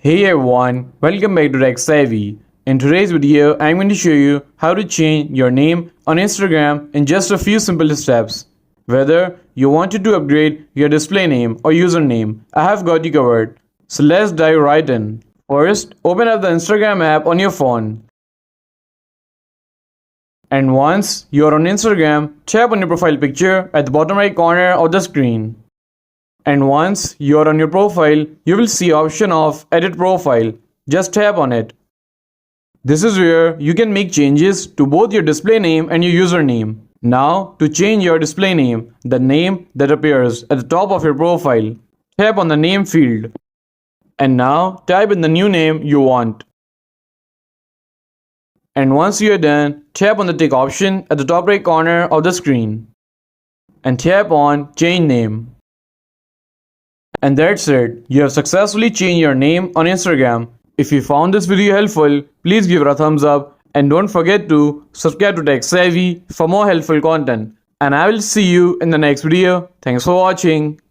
Hey everyone, welcome back to Tech Savvy. In today's video, I'm going to show you how to change your name on Instagram in just a few simple steps. Whether you wanted to upgrade your display name or username, I have got you covered. So let's dive right in. First, open up the Instagram app on your phone. And once you're on Instagram, tap on your profile picture at the bottom right corner of the screen. And once you're on your profile, you will see option of edit profile. Just tap on it. This is where you can make changes to both your display name and your username. Now, to change your display name, the name that appears at the top of your profile, tap on the name field. And now, type in the new name you want. And once you are done, tap on the tick option at the top right corner of the screen. And tap on change name. And that's it. You have successfully changed your name on Instagram. If you found this video helpful, please give it a thumbs up and don't forget to subscribe to Tech Savvy for more helpful content. And I will see you in the next video. Thanks for watching.